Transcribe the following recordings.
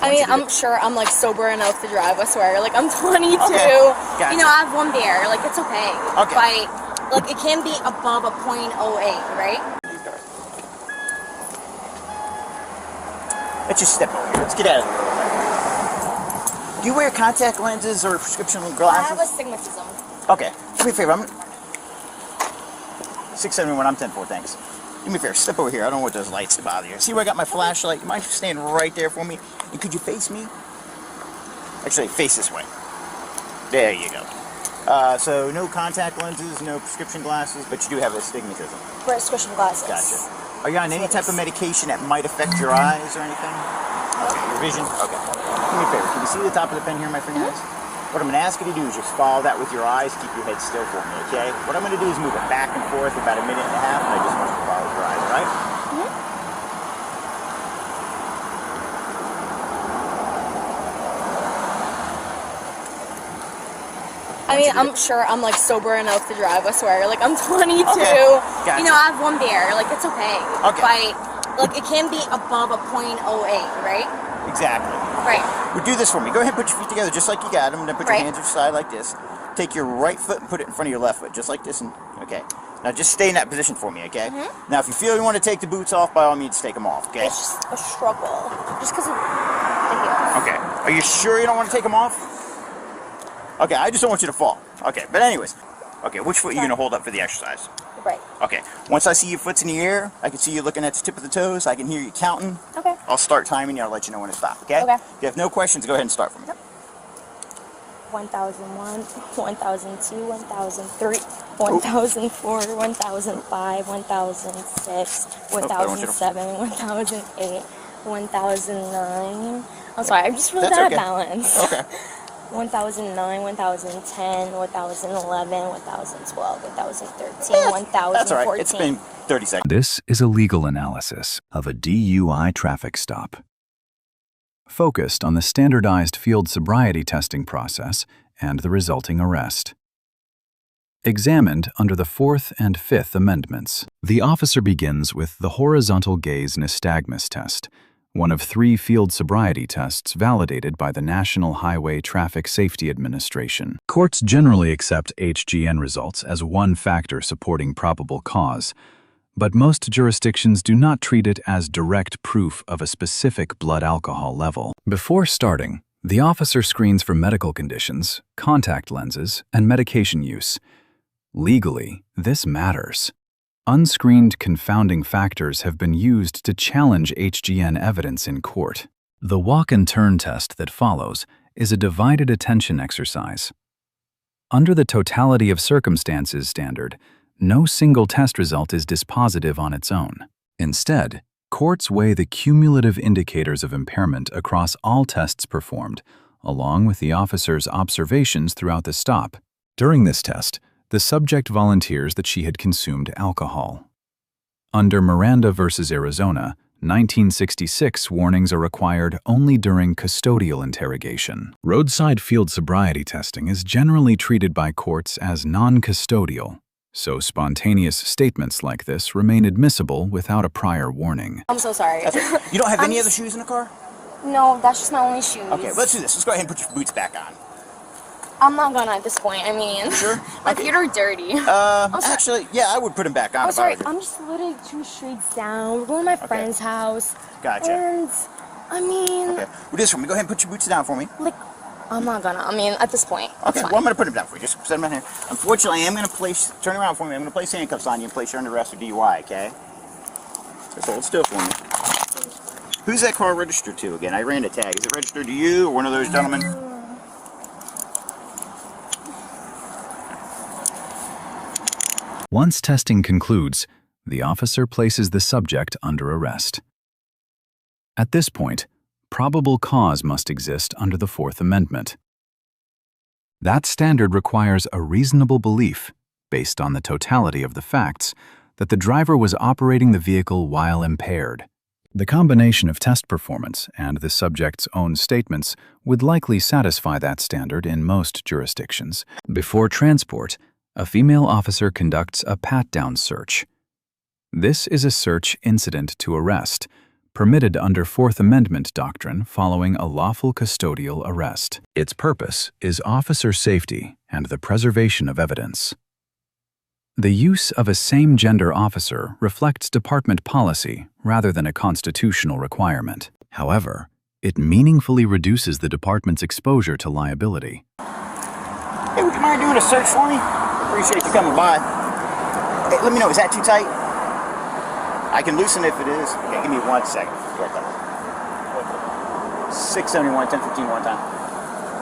I mean, I'm sure I'm like sober enough to drive, I swear. Like, I'm 22. Okay. Gotcha. You know, I have one beer. Like, it's okay. Okay. But, like, it can be above a .08, right? Let's just step over here. Let's get out of here. Do you wear contact lenses or prescription glasses? I have astigmatism. Okay. Do me a favor. I'm 671. I'm 10-4. Thanks. Do me a favor. Step over here. I don't want those lights to bother you. See where I got my flashlight? You mind standing right there for me? And could you face me? Actually, face this way. There you go. So no contact lenses, no prescription glasses, but you do have astigmatism. Prescription glasses. Gotcha. Are you on any type of medication that might affect your eyes or anything? Okay. Your vision? Okay. Do me a favor. Can you see the top of the pen here in my finger? What I'm going to ask you to do is just follow that with your eyes. Keep your head still for me, okay? What I'm going to do is move it back and forth about a minute and a half, and I just want you to follow with your eyes, all right? I mean, I'm sure I'm like sober enough to drive, I swear. Like, I'm 22. Okay. Gotcha. You know, I have one beer. Like, it's okay. Okay. But, like, it can be above a .08, right? Exactly. Right. Well, do this for me. Go ahead and put your feet together just like you got them. Then put your Right. hands to your side like this. Take your right foot and put it in front of your left foot, just like this. And okay. Now just stay in that position for me, okay? Now, if you feel you want to take the boots off, by all means, take them off, okay? It's just a struggle. Just because of the heel. Okay. Are you sure you don't want to take them off? Okay, I just don't want you to fall. Okay, but anyways. Okay, which foot are you going to hold up for the exercise? Right. Okay, once I see your foot's in the air, I can see you looking at the tip of the toes, I can hear you counting. Okay. I'll start timing you, I'll let you know when to stop, okay? Okay. If you have no questions, go ahead and start for me. 1001, 1002, 1003, 1004, 1005, 1006, 1007, 1008, 1009. I'm sorry, I'm just really That's bad okay. at balance. Okay. 1009, 1010, 1011, 1012, 1013, That's 1014. all right. It's been 30 seconds. This is a legal analysis of a DUI traffic stop, focused on the Standardized Field Sobriety Testing process and the resulting arrest. Examined under the Fourth and Fifth Amendments, the officer begins with the Horizontal Gaze Nystagmus test, one of 3 field sobriety tests validated by the National Highway Traffic Safety Administration. Courts generally accept HGN results as one factor supporting probable cause, but most jurisdictions do not treat it as direct proof of a specific blood alcohol level. Before starting, the officer screens for medical conditions, contact lenses, and medication use. Legally, this matters. Unscreened confounding factors have been used to challenge HGN evidence in court. The walk and turn test that follows is a divided attention exercise. Under the totality of circumstances standard, no single test result is dispositive on its own. Instead, courts weigh the cumulative indicators of impairment across all tests performed, along with the officer's observations throughout the stop. During this test, the subject volunteers that she had consumed alcohol. Under Miranda v. Arizona, 1966 warnings are required only during custodial interrogation. Roadside field sobriety testing is generally treated by courts as non-custodial, so spontaneous statements like this remain admissible without a prior warning. I'm so sorry. You don't have any other shoes in the car? No, that's just my only shoes. Okay, let's do this. Let's go ahead and put your boots back on. I'm not gonna at this point. I mean, Sure? my Okay. feet are dirty. Actually, yeah, I would put them back on. I'm if I sorry. were you. I'm just literally 2 streets down. We're going to my friend's house. Gotcha. And I mean, Okay, well, do this for me. Go ahead and put your boots down for me. like, I'm not gonna. I mean, at this point. Okay, it's well, fine. I'm going to put them down for you. Just set them down here. Unfortunately, I am going to turn around for me. I'm going to place handcuffs on you and place you under arrest for DUI, okay? Just hold still for me. Who's that car registered to again? I ran the tag. Is it registered to you or one of those gentlemen? Once testing concludes, the officer places the subject under arrest. At this point, probable cause must exist under the Fourth Amendment. That standard requires a reasonable belief, based on the totality of the facts, that the driver was operating the vehicle while impaired. The combination of test performance and the subject's own statements would likely satisfy that standard in most jurisdictions. Before transport, a female officer conducts a pat-down search. This is a search incident to arrest, permitted under Fourth Amendment doctrine following a lawful custodial arrest. Its purpose is officer safety and the preservation of evidence. The use of a same-gender officer reflects department policy rather than a constitutional requirement. However, it meaningfully reduces the department's exposure to liability. Hey, would you mind doing a search for me? Appreciate you coming by. Hey, let me know, is that too tight? I can loosen it if it is. Okay, give me 1 second. 671, 1015 one time.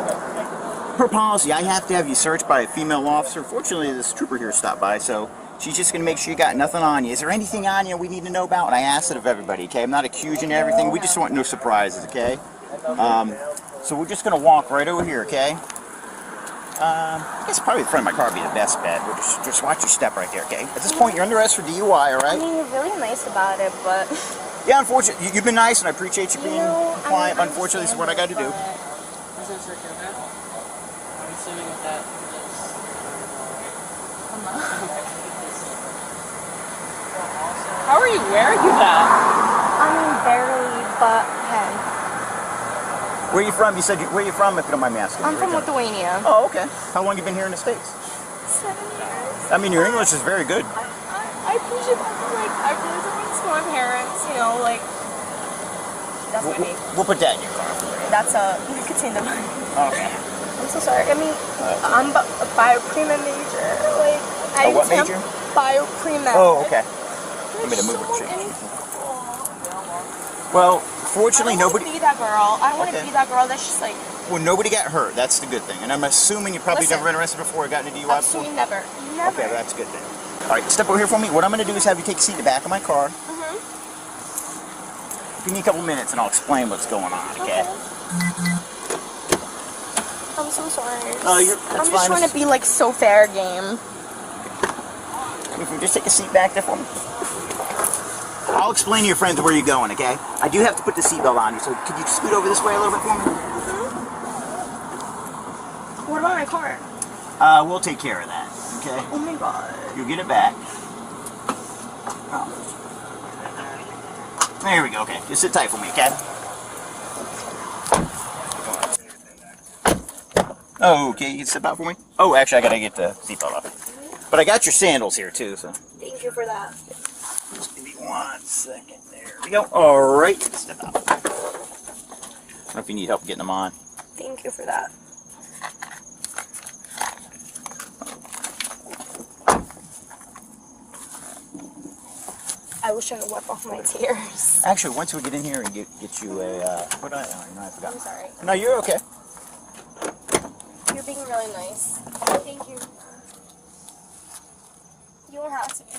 Okay. Per policy, I have to have you searched by a female officer. Fortunately, this trooper here stopped by, so she's just going to make sure you got nothing on you. Is there anything on you we need to know about? And I asked it of everybody, okay? I'm not accusing you of everything. We just want no surprises, okay? So we're just going to walk right over here, okay? I guess probably the front of my car would be the best bet. We'll just watch your step right there, okay? At this point, you're under arrest for DUI, all right? I mean, you're really nice about it, but... Yeah, unfortunately, you've been nice, and I appreciate you being compliant. Unfortunately, this is what I got to do. I'm assuming that How are you wearing that? I mean, barely, but hey. Where are you from? You said where are you from, if you don't mind me asking? I'm from Lithuania. Oh, okay. How long have you been here in the States? 7 years. I mean, your English is very good. I appreciate that. Like, I really don't want to school my parents, you know, like, that's what I need. We'll put that in your car. That's a nicotine device. Okay. I'm so sorry. I mean, I'm a biopremed major. Like, What major? Biopremed. Oh, okay. Let me to move it. Well, fortunately, I don't nobody... want to be that girl. I don't want to Okay. be that girl that's just like... Well, nobody got hurt. That's the good thing. And I'm assuming you probably Listen. never been arrested before or gotten a DUI before? Absolutely never. Never. Okay, that's a good thing. All right, step over here for me. What I'm going to do is have you take a seat in the back of my car. Give me a couple minutes and I'll explain what's going on, okay? I'm so sorry. Oh, I'm just trying to be like so fair game. You can just take a seat back there for me. I'll explain to your friends where you're going, okay? I do have to put the seatbelt on you, so could you scoot over this way a little bit for me? What about my car? We'll take care of that, okay? Oh my god. You'll get it back. Oh. There we go, okay. Just sit tight for me, okay? Oh, okay, you can step out for me? Oh, actually, I gotta get the seatbelt off. But I got your sandals here, too, so... Thank you for that. Just give me 1 second. There we go. All right. Step out. I don't know if you need help getting them on. Thank you for that. I wish I could wipe off my tears. Actually, once we get in here and get you a... what I forgot. I'm sorry. No, you're okay. You're being really nice. Thank you. You don't have to be.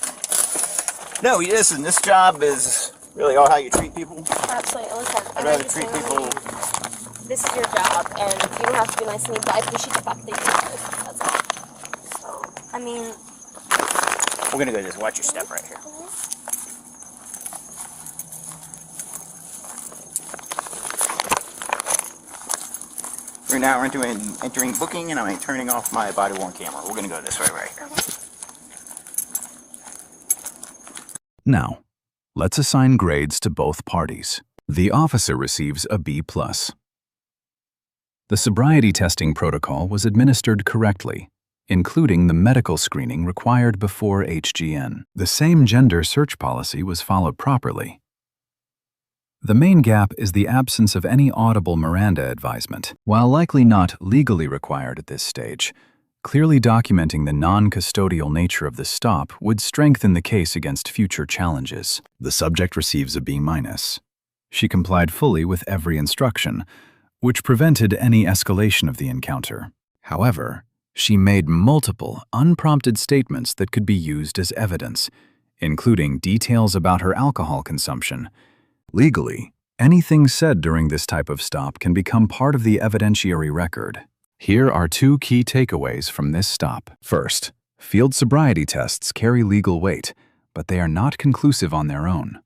No, listen, this job is really all how you treat people. Absolutely. Listen, I'd rather treat people... This is your job, and you don't have to be nice to me, but I appreciate the fact that you're nice. That's all. So, I mean... We're going to go just watch your step right here. We're now entering booking, and I'm turning off my body-worn camera. We're going to go this way right here. Now, let's assign grades to both parties. The officer receives a B+. The sobriety testing protocol was administered correctly, including the medical screening required before HGN. The same gender search policy was followed properly. The main gap is the absence of any audible Miranda advisement. While likely not legally required at this stage, clearly documenting the non-custodial nature of the stop would strengthen the case against future challenges. The subject receives a B-. She complied fully with every instruction, which prevented any escalation of the encounter. However, she made multiple unprompted statements that could be used as evidence, including details about her alcohol consumption. Legally, anything said during this type of stop can become part of the evidentiary record. Here are 2 key takeaways from this stop. First, field sobriety tests carry legal weight, but they are not conclusive on their own.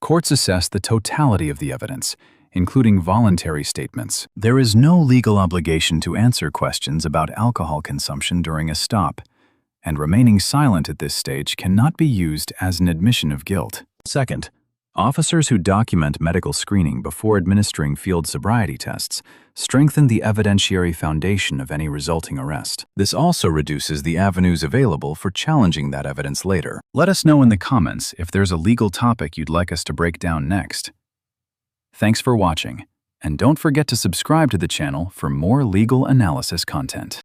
Courts assess the totality of the evidence, including voluntary statements. There is no legal obligation to answer questions about alcohol consumption during a stop, and remaining silent at this stage cannot be used as an admission of guilt. Second, Officers who document medical screening before administering field sobriety tests strengthen the evidentiary foundation of any resulting arrest. This also reduces the avenues available for challenging that evidence later. Let us know in the comments if there's a legal topic you'd like us to break down next. Thanks for watching, and don't forget to subscribe to the channel for more legal analysis content.